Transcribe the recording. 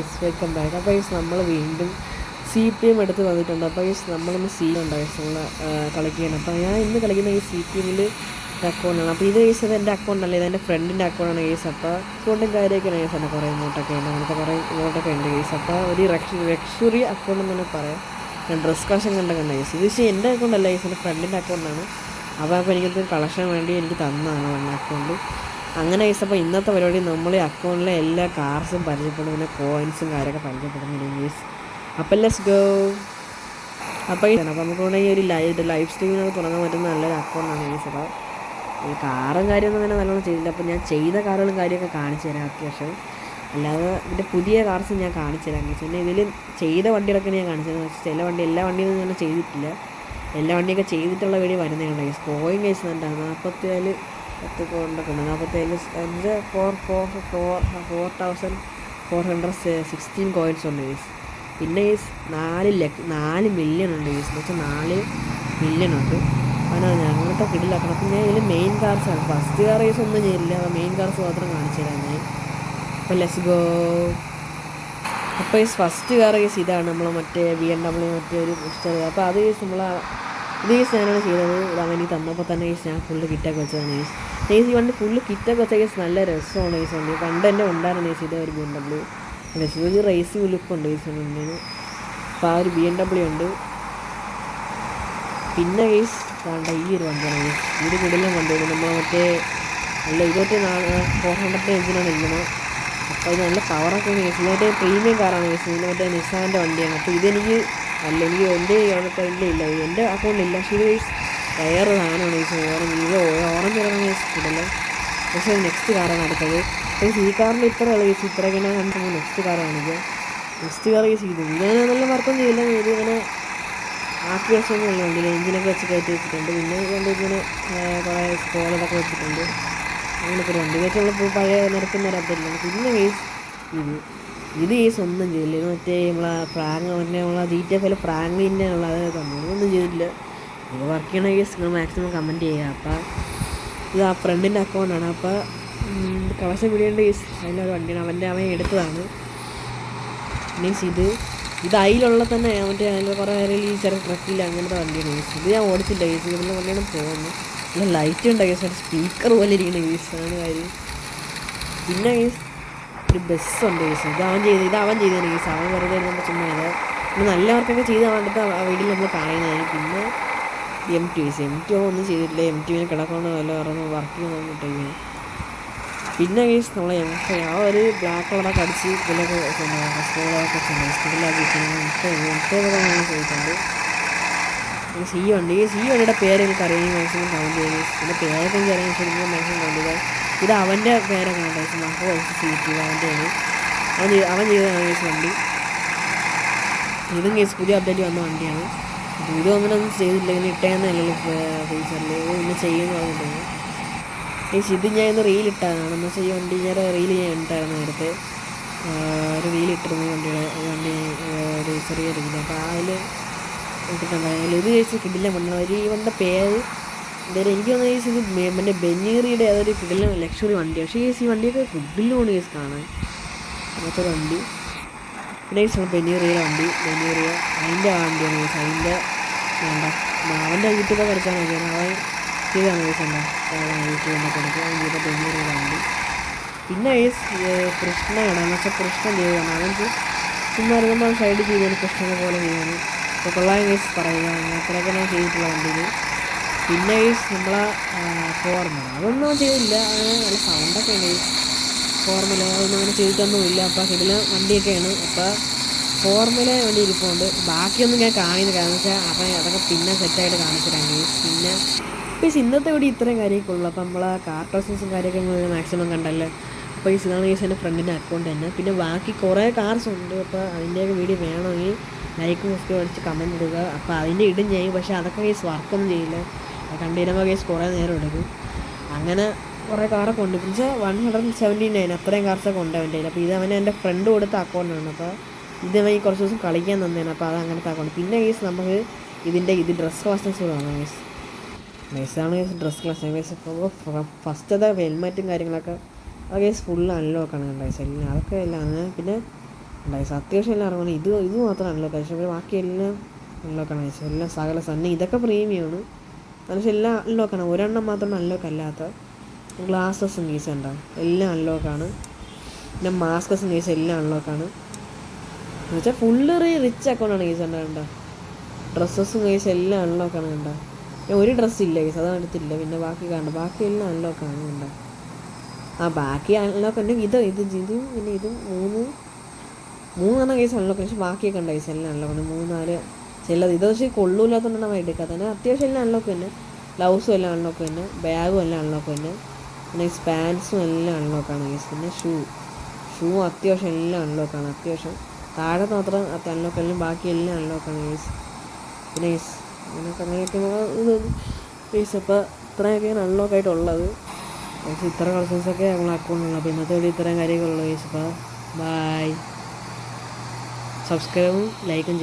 Guys welcome back. അപ്പോൾ guys നമ്മൾ വീണ്ടും CPM എടുത്ത് വന്നിട്ടുണ്ട്. അപ്പോൾ ഗൈസ് നമ്മളൊന്ന് ഉണ്ട് ഗൈസ് നമ്മൾ കളിക്കുകയാണ്. അപ്പോൾ ഞാൻ ഇന്ന് കളിക്കുന്ന ഈ CPMൽ അക്കൗണ്ടാണ്. അപ്പോൾ ഇത് ഗൈസ് ഇത് എൻ്റെ അക്കൗണ്ടല്ല, ഇത് എൻ്റെ ഫ്രണ്ടിൻ്റെ അക്കൗണ്ടാണ് ഗൈസ്. അപ്പോൾ അക്കൗണ്ടും കാര്യമൊക്കെയാണ് ഗൈസ്. എൻ്റെ കുറേ ഇങ്ങോട്ടൊക്കെ ഉണ്ട്, അങ്ങനത്തെ കുറേ ഇങ്ങോട്ടൊക്കെ ഉണ്ട് ഗൈസ്. അപ്പോൾ ഒരു ലക്ഷറി അക്കൗണ്ട് എന്ന് തന്നെ പറയാം. ഞാൻ ഡ്രസ് കളക്ഷൻ കണ്ടൊക്കെ ഗൈസ്. ഇത് പക്ഷേ എൻ്റെ അക്കൗണ്ടല്ല ഗൈസ്, എൻ്റെ ഫ്രണ്ടിൻ്റെ അക്കൗണ്ടാണ്. അപ്പോൾ എനിക്കത് കളക്ഷൻ വേണ്ടി എനിക്ക് തന്നതാണ് അക്കൗണ്ട്. അങ്ങനെ ഗൈസ് അപ്പോൾ ഇന്നത്തെ പരിപാടി നമ്മൾ ഈ അക്കൗണ്ടിലെ എല്ലാ കാർസും പരിചയപ്പെടും, പിന്നെ കോയിൻസും കാര്യമൊക്കെ പരിചയപ്പെടുന്നു ഗൈസ്. അപ്പോൾ ലെറ്റ്സ് ഗോ. അപ്പോൾ നമുക്ക് ഈ ഒരു ലൈവ് സ്ട്രീമിനൊക്കെ തുടങ്ങാൻ പറ്റുന്ന നല്ലൊരു അക്കൗണ്ടാണ് ഗൈസ്. അപ്പോൾ ഈ കാറും കാര്യമൊന്നും തന്നെ നല്ലോണം ചെയ്തില്ല. അപ്പോൾ ഞാൻ ചെയ്ത കാറുകളും കാര്യമൊക്കെ കാണിച്ചു തരാം അത്യാവശ്യം. അല്ലാതെ ഇതിൻ്റെ പുതിയ കാർസ് ഞാൻ കാണിച്ചു തരാം ഗൈസ്. പിന്നെ ഇതിൽ ചെയ്ത വണ്ടികളൊക്കെ ഞാൻ കാണിച്ചു തരാം. പക്ഷേ എല്ലാ വണ്ടിയൊന്നും ഞാൻ ചെയ്തിട്ടില്ല. എല്ലാ വണ്ടിയൊക്കെ ചെയ്തിട്ടുള്ള വീഡിയോ വരുന്നതാണ് ഗൈസ്. കോയിൻ ഗൈസ് ഉണ്ട് 44 കൊണ്ടൊക്കെ ഉണ്ട്. 4416 കോയിൻസ് ഉണ്ട് ഗൈസ്. പിന്നെ ഗൈസ് 4 മില്യൺ ഉണ്ട് ഗൈസ്. എന്ന് വെച്ചാൽ 4 മില്യൺ ഉണ്ട്. അതിനാണ് അങ്ങനത്തെ കിടിലാക്കണം. അപ്പം ഞാൻ ഇതിൽ മെയിൻ കാർസാണ്. ഫസ്റ്റ് കാർ ഗൈസ് ഒന്നും ചെയ്യില്ല, മെയിൻ കാർസ് മാത്രം കാണിച്ചു തരാം ഞാൻ. അപ്പോൾ ലെറ്റ്സ് ഗോ. അപ്പോൾ ഗൈസ് ഫസ്റ്റ് കാർ ഗൈസ് ഇതാണ്, നമ്മൾ മറ്റേ BMW മറ്റേ ഒരു മിസ്റ്റർ. അപ്പോൾ അത് ഗൈസ് ഇത് ഗൈസ് ഞാനാണ് ചെയ്തത്. അവൻ എനിക്ക് തന്നപ്പോൾ തന്നെ ഗൈസ് ഞാൻ ഫുള്ള് കിറ്റൊക്കെ വെച്ചതാണ് ഗൈസ്. ഈ വണ്ടി ഫുള്ള് കിറ്റൊക്കെ വെച്ച ഗൈസ് നല്ല രസമാണ് ഗൈസ്. വണ്ടി പണ്ട് തന്നെ ഉണ്ടായിരുന്നു ഗൈസ്. ഇത് ഒരു BMW ഒരു റേസിംഗ് ലുക്കുണ്ട് ഗൈസ് വണ്ടിന്. അപ്പോൾ ആ ഒരു BMW ഉണ്ട്. പിന്നെ ഗൈസ് വേണ്ട ഈ ഒരു വണ്ടിയാണ് ഗൈസ്. ഇത് കൂടുതലും വണ്ടിയാണ്. നമ്മൾ മറ്റേ നല്ല 400 എഞ്ചിനാണ് ഇരിക്കുന്നത്. അപ്പോൾ ഇത് നല്ല പവറൊക്കെ ഉണ്ട് ഗൈസ്. മറ്റേ പ്രീമിയം കാറാണ് ഗൈസ്. ഇതിന് മറ്റേ നിസാൻ്റെ വണ്ടിയാണ്. അപ്പോൾ എനിക്ക് എൻ്റെ ഇല്ല എൻ്റെ അക്കൗണ്ടിലില്ല. പക്ഷേ ഇത് ഗൈസ് വേറെ സാധനമാണ് ഗൈസ്. ഓറഞ്ച് കളറാണ് ഗൈസ് കിട്ടില്ല. പക്ഷേ നെക്സ്റ്റ് കാറാണ് അടുത്തത്. ഗൈസ് ഈ കാറിൻ്റെ ഇത്രയുള്ള ഗൈസ് ഇത്രയൊക്കെ കണ്ടിട്ട് നെക്സ്റ്റ് കാർ കാണിക്കുക. നെക്സ്റ്റ് കാർ ഗൈസ് ഇത് ഞാൻ നല്ല വർക്കൊന്നും ചെയ്യില്ല. ഇത് ഇങ്ങനെ ആക്കി വെച്ചൊന്നുമില്ല. വണ്ടിയിൽ എഞ്ചിനൊക്കെ വെച്ച് കയറ്റി വെച്ചിട്ടുണ്ട്. പിന്നെ വണ്ടി ഇങ്ങനെ കുറേ സ്പോളൊക്കെ വെച്ചിട്ടുണ്ട്. അങ്ങനത്തെ ഒരു വണ്ടി വെച്ച് നമ്മൾ പഴയ നിരക്കുന്ന ഒരത്തില്ല. പിന്നെ ഗൈസ് ഇത് ഗൈസ് ഒന്നും ചെയ്യില്ല. ഇത് മറ്റേ നമ്മളെ GTFയിൽ ഫ്രാങ്ക്ലിൻ്റെ ഉള്ള അത് ഒന്നും ചെയ്തില്ല. ഇത് വർക്ക് ചെയ്യണ ഗൈസ് നിങ്ങൾ മാക്സിമം കമൻറ്റ് ചെയ്യുക. അപ്പോൾ ഇത് ആ ഫ്രണ്ടിൻ്റെ അക്കൗണ്ടാണ്. അപ്പോൾ കളക്ഷൻ വീഡിയോ ഉണ്ട് ഗൈസ്. അതിലൊരു വണ്ടിയാണ് അവൻ എടുത്തതാണ് മീൻസ് ഇത് അതിലുള്ള തന്നെ മറ്റേ അതിൻ്റെ കുറേ ഈ ചെറിയ ട്രക്കില്ല അങ്ങനത്തെ വണ്ടിയാണ് ഗൈസ്. ഇത് ഞാൻ ഓടിച്ചില്ല ഗൈസ്. ഇതിൻ്റെ വണ്ടിയാണ് പോകുന്നത്. നല്ല ലൈറ്റ് ഉണ്ട് ഗൈസ്. ഒരു സ്പീക്കർ പോലെ ഇരിക്കുന്ന ഗൈസ് ആണ് കാര്യം. പിന്നെ ഗൈസ് ഒരു ബസ്സുണ്ട് ഗൈസ്. ഇത് അവൻ ചെയ്തതാണ് ഗൈസ്. അവൻ വെറുതെ നമ്മൾ ചുമ്മാ പിന്നെ നല്ലവർക്കൊക്കെ ചെയ്ത് അവൻ്റെ ആ വീട്ടിൽ നമ്മൾ കാണുന്നതായി. പിന്നെ M2 ഒന്നും ചെയ്തിട്ടില്ല. M2 കിടക്കൊണ്ട് വല്ല വർക്ക് ചെയ്യാൻ നോക്കിയിട്ടേ. പിന്നെ ഗൈസ് നമ്മളെ M5 ആ ഒരു ബ്ലാക്ക് കളറൊക്കെ അടിച്ച് ഇതിലൊക്കെ സ്കൂളൊക്കെ സ്കൂളിലൊക്കെ ചോദിച്ചിട്ടുണ്ട്. ഈ വണ്ടിയുടെ പേര് എനിക്ക് അറിയാൻ മാക്സിമം കമൻറ്റ് ചെയ്യുന്നത്. പിന്നെ പേരൊക്കെ എനിക്ക് അറിയാൻ ശരിക്കും മാക്സിമം കണ്ടത്. ഇത് അവൻ്റെ പേരൊക്കെ ഉണ്ട് CT അവൻ്റെയാണ്. അവൻ ചെയ്തതാണ് ഗൈസ് വണ്ടി. ഇതും ഗൈസ് പുതിയ അപ്ഡേറ്റ് വന്ന വണ്ടിയാണ്. ഇതും അങ്ങനെ ഒന്നും ചെയ്തില്ല. ഇങ്ങനെ ഇട്ടേന്നല്ലോ ഫീച്ചറിൽ ഇന്ന് ചെയ്യുമെന്ന് പറഞ്ഞിട്ടുണ്ട് ഗൈസ്. ഇത് ഞാൻ ഇന്ന് റീലിട്ടതാണ്. എന്ന് വെച്ചാൽ ഈ വണ്ടി ഞാൻ റീൽ ഞാൻ ഇട്ടായിരുന്നു നേരത്തെ. ഒരു റീലിട്ടിരുന്നു വണ്ടി ഒരു ചെറിയ രീതിയിൽ. അപ്പോൾ അതിൽ ഇട്ടിട്ടുണ്ടായാലും ഇത് ഗൈസ് കിടില്ല വണ്ടി. ഈ വണ്ടിയുടെ പേര് എന്തായാലും എനിക്ക് തോന്നുന്ന ഗൈസ് ഇത് മറ്റേ ബെനീറിയുടെ അതൊരു കിടില ലക്ഷറി വണ്ടിയാണ്. പക്ഷേ ഗൈസ് ഈ വണ്ടിയൊക്കെ കിടിലാണ് ഗൈസ് കാണാൻ അങ്ങനത്തെ വണ്ടി. പിന്നെ ഗൈസ് ബെനീറിയുടെ വണ്ടി അതിൻ്റെ വണ്ടിയാണ് ഗൈസ്. അതിൻ്റെ വേണ്ട അവൻ്റെ യൂട്യൂബൊക്കെ കളിച്ചാൽ മതിയാണ്. അവൻ ചെയ്താണ് ഗൈസ് എന്താ യൂട്യൂബിൻ്റെ കൊടുക്കുക അവൻ ചെയ്ത ബെനീറിയുടെ വണ്ടി. പിന്നെ ഗൈസ് കൃഷ്ണയാണ്. എന്ന് വെച്ചാൽ കൃഷ്ണൻ ചെയ്തതാണ്. അവൻ ചുമ്മാ നമ്മൾ സൈഡ് ചെയ്തതിന് കൃഷ്ണനെ പോലെ ചെയ്യാണ്. അപ്പോൾ കൊള്ളാൻ ഗൈസ് പറയുക അത്രയൊക്കെ ഞാൻ ചെയ്തിട്ടുള്ള വണ്ടിയിൽ. പിന്നെ ഗൈസ് നമ്മളെ ഫോർമുല അതൊന്നും ചെയ്തില്ല. നല്ല സൗണ്ടൊക്കെ ഉണ്ട് ഗൈസ്. ഫോർമുല അതൊന്നും അങ്ങനെ ചെയ്തിട്ടൊന്നുമില്ല. അപ്പോൾ കിടില വണ്ടിയൊക്കെയാണ്. അപ്പോൾ ഫോർമുല വണ്ടി ഇരിപ്പുണ്ട്. ബാക്കിയൊന്നും ഞാൻ കാണില്ല. കാരണം വെച്ചാൽ അപ്പം അതൊക്കെ പിന്നെ സെറ്റായിട്ട് കാണിച്ചിട്ടാണ് ഗൈസ്. പിന്നെ ഇന്നത്തെ വീഡിയോ ഇത്രയും കാര്യമൊക്കെ ഉള്ളൂ. അപ്പോൾ നമ്മളെ കാർട്ടോസസും കാര്യമൊക്കെ നിങ്ങൾ മാക്സിമം കണ്ടല്ലോ. അപ്പോൾ ഇതാണ് ഗൈസ് എൻ്റെ ഫ്രണ്ടിൻ്റെ അക്കൗണ്ട് തന്നെ. പിന്നെ ബാക്കി കുറേ കാർസ് ഉണ്ട്. അപ്പോൾ അതിൻ്റെയൊക്കെ വീഡിയോ വേണമെങ്കിൽ ലൈക്ക് സബ്സ്ക്രൈബ് അടിച്ച് കമൻറ്റ് ഇടുക. അപ്പോൾ അതിൻ്റെ ഇടും ചെയ്യും. പക്ഷേ അതൊക്കെ ഗൈസ് വർക്കൊന്നും ചെയ്യില്ല. കണ്ടുവരുമ്പോൾ ഗൈസ് കുറേ നേരം എടുക്കും. അങ്ങനെ കുറേ കാറൊക്കെ ഉണ്ട്. പക്ഷേ 179 അത്രയും കാർസൊക്കെ ഉണ്ട് അവൻ്റെ കയ്യിൽ. അപ്പോൾ ഇത് അവന് എൻ്റെ ഫ്രണ്ട് കൊടുത്ത അക്കൗണ്ടാണ്. അപ്പോൾ ഇത് അവൻ കുറച്ച് ദിവസം കളിക്കാൻ തന്നേനെ. അപ്പോൾ അത് അങ്ങനത്തെ അക്കൗണ്ട്. പിന്നെ ഗൈസ് നമുക്ക് ഇത് ഡ്രസ് കളക്ഷൻസ് വേണം ഗൈസ്. നൈസാണ് ഗൈസ് ഡ്രസ് കളക്ഷൻ ഗൈസ്. ഇപ്പോൾ ഫസ്റ്റത്തെ ഹെൽമെറ്റും കാര്യങ്ങളൊക്കെ അത് ഗൈസ് ഫുള്ള് അൺലോക്കാണ് ഗൈസ്. എല്ലാം അതൊക്കെ എല്ലാം. പിന്നെ ഗൈസ് അത്യാവശ്യം എല്ലാം ഇറങ്ങണം. ഇത് മാത്രം അൺലോക്ക് പക്ഷേ ബാക്കിയെല്ലാം അൺലോക്കാണ് ഗൈസ്. എല്ലാം സകല സന്നെ ഇതൊക്കെ പ്രീമിയമാണ്. പക്ഷേ എല്ലാം അൺലോക്കാണ്. ഒരെണ്ണം മാത്രം അൺലോക്ക് അല്ലാത്ത ഗ്ലാസസും ഗൈസ് ഉണ്ടാവും. എല്ലാം അൺലോക്കാണ്. പിന്നെ മാസ്കസും ഗൈസ് എല്ലാം അൺലോക്കാണ്. എന്ന് വെച്ചാൽ ഫുള്ള് റിച്ച് അക്കൗണ്ടാണ് ഗൈസ് ഉണ്ടാകേണ്ട. ഡ്രസ്സസും ഗൈസ് എല്ലാം അൺലോക്കാണ് കണ്ട. ഒരു ഡ്രസ്സ് ഇല്ല ഗൈസ്, അതാണ് എടുത്തില്ല. പിന്നെ ബാക്കി കാണണ്ട, ബാക്കി എല്ലാം അൺലോക്കാണ് കണ്ട. ബാക്കി അൺലോക്ക് ഉണ്ട്. ഇതും പിന്നെ ഇതും മൂന്നെണ്ണം കേസ് അൺലോക്ക്. പക്ഷേ ബാക്കിയൊക്കെ ഉണ്ട് കേസ് എല്ലാം അൺലോക്കാണ്. 3-4 ചിലത് ഇത് പക്ഷേ കൊള്ളൂല്ലാത്തതുകൊണ്ടാണ് എടുക്കാത്തത്. തന്നെ അത്യാവശ്യം എല്ലാം അൺലോക്ക് തന്നെ. ഗ്ലൗസും എല്ലാം അൺലോക്ക് തന്നെ. ബാഗും എല്ലാം അൺലോക്ക് തന്നെ. പിന്നെ പാൻസും എല്ലാം അൺലോക്കാണ് കേസ്. പിന്നെ ഷൂ അത്യാവശ്യം എല്ലാം അൺലോക്കാണ്. അത്യാവശ്യം താഴത്ത് മാത്രം അൺലോക്ക് എല്ലാം, ബാക്കി എല്ലാം അൺലോക്കാണ് കേസ്. പിന്നെ കേസ് അങ്ങനെയൊക്കെ ഇത് കേസ് അപ്പോൾ ഇത്രയൊക്കെയാണ് അൺലോക്കായിട്ടുള്ളത്. പക്ഷേ ഇത്ര കളക്ഷൻസൊക്കെ നമ്മളെ അക്കൗണ്ടിലുള്ളത്. അപ്പോൾ ഇന്നത്തെ വീഡിയോ ഇത്രയും കാര്യങ്ങളുള്ളൂ കേസ്. അപ്പോൾ ബൈ. സബ്സ്ക്രൈബും ലൈക്കും